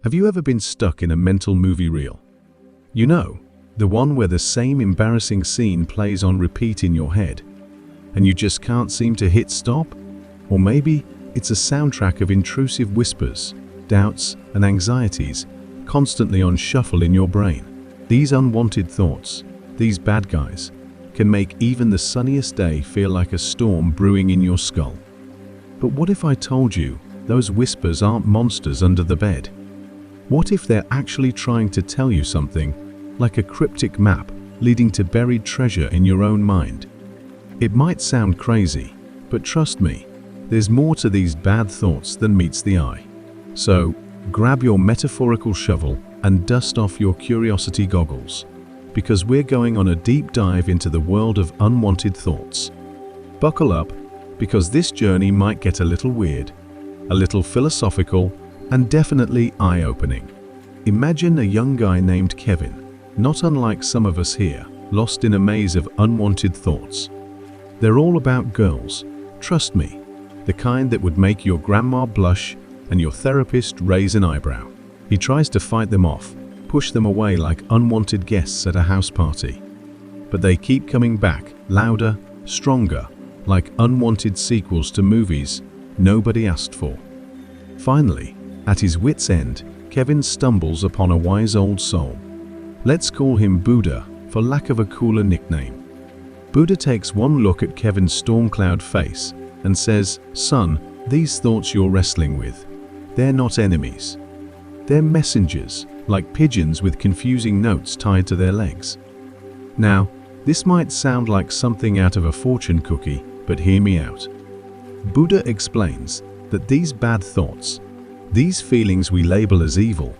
Have you ever been stuck in a mental movie reel? You know, the one where the same embarrassing scene plays on repeat in your head, and you just can't seem to hit stop? Or maybe it's a soundtrack of intrusive whispers, doubts, and anxieties constantly on shuffle in your brain. These unwanted thoughts, these bad guys, can make even the sunniest day feel like a storm brewing in your skull. But what if I told you those whispers aren't monsters under the bed? What if they're actually trying to tell you something, like a cryptic map leading to buried treasure in your own mind? It might sound crazy, but trust me, there's more to these bad thoughts than meets the eye. So, grab your metaphorical shovel and dust off your curiosity goggles, because we're going on a deep dive into the world of unwanted thoughts. Buckle up, because this journey might get a little weird, a little philosophical, and definitely eye-opening. Imagine a young guy named Kevin, not unlike some of us here, lost in a maze of unwanted thoughts. They're all about girls, trust me, the kind that would make your grandma blush and your therapist raise an eyebrow. He tries to fight them off, push them away like unwanted guests at a house party. But they keep coming back, louder, stronger, like unwanted sequels to movies nobody asked for. Finally, at his wit's end, Kevin stumbles upon a wise old soul. Let's call him Buddha, for lack of a cooler nickname. Buddha takes one look at Kevin's storm-cloud face and says, "Son, these thoughts you're wrestling with, they're not enemies. They're messengers, like pigeons with confusing notes tied to their legs." Now, this might sound like something out of a fortune cookie, but hear me out. Buddha explains that these bad thoughts, these feelings we label as evil,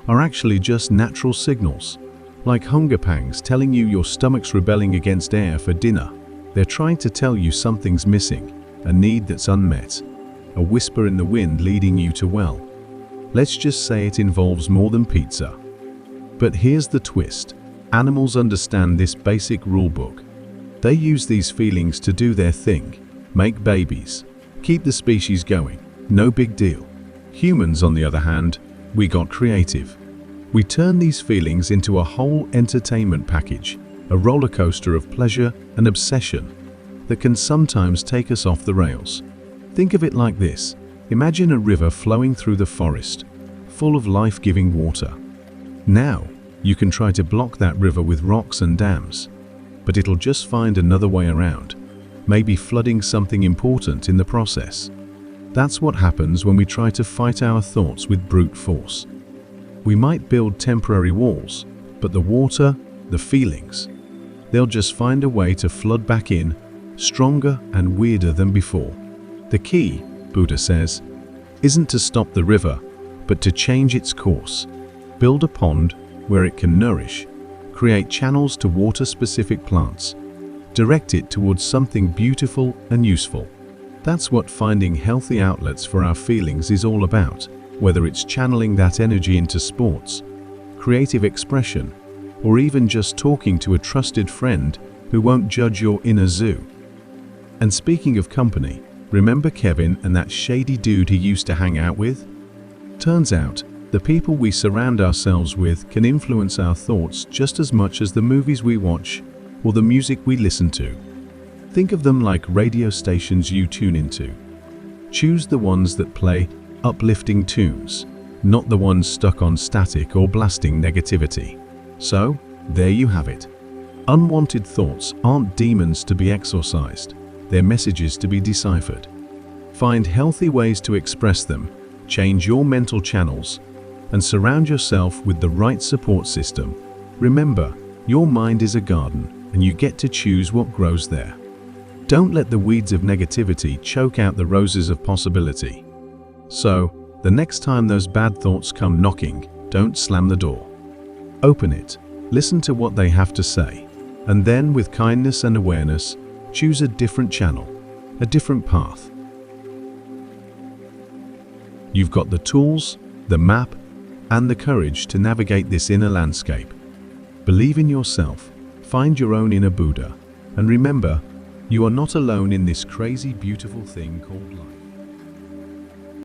are actually just natural signals, like hunger pangs telling you your stomach's rebelling against air for dinner. They're trying to tell you something's missing, a need that's unmet, a whisper in the wind leading you to, well, let's just say it involves more than pizza. But here's the twist. Animals understand this basic rule book. They use these feelings to do their thing, make babies, keep the species going, no big deal. Humans, on the other hand, we got creative. We turn these feelings into a whole entertainment package, a roller coaster of pleasure and obsession that can sometimes take us off the rails. Think of it like this. Imagine a river flowing through the forest, full of life-giving water. Now, you can try to block that river with rocks and dams, but it'll just find another way around, maybe flooding something important in the process. That's what happens when we try to fight our thoughts with brute force. We might build temporary walls, but the water, the feelings, they'll just find a way to flood back in, stronger and weirder than before. The key, Buddha says, isn't to stop the river, but to change its course. Build a pond where it can nourish, create channels to water specific plants, direct it towards something beautiful and useful. That's what finding healthy outlets for our feelings is all about, whether it's channeling that energy into sports, creative expression, or even just talking to a trusted friend who won't judge your inner zoo. And speaking of company, remember Kevin and that shady dude he used to hang out with? Turns out, the people we surround ourselves with can influence our thoughts just as much as the movies we watch or the music we listen to. Think of them like radio stations you tune into. Choose the ones that play uplifting tunes, not the ones stuck on static or blasting negativity. So, there you have it. Unwanted thoughts aren't demons to be exorcised, they're messages to be deciphered. Find healthy ways to express them, change your mental channels, and surround yourself with the right support system. Remember, your mind is a garden, and you get to choose what grows there. Don't let the weeds of negativity choke out the roses of possibility. So, the next time those bad thoughts come knocking, don't slam the door. Open it, listen to what they have to say, and then with kindness and awareness, choose a different channel, a different path. You've got the tools, the map, and the courage to navigate this inner landscape. Believe in yourself, find your own inner Buddha, and remember, you are not alone in this crazy, beautiful thing called life.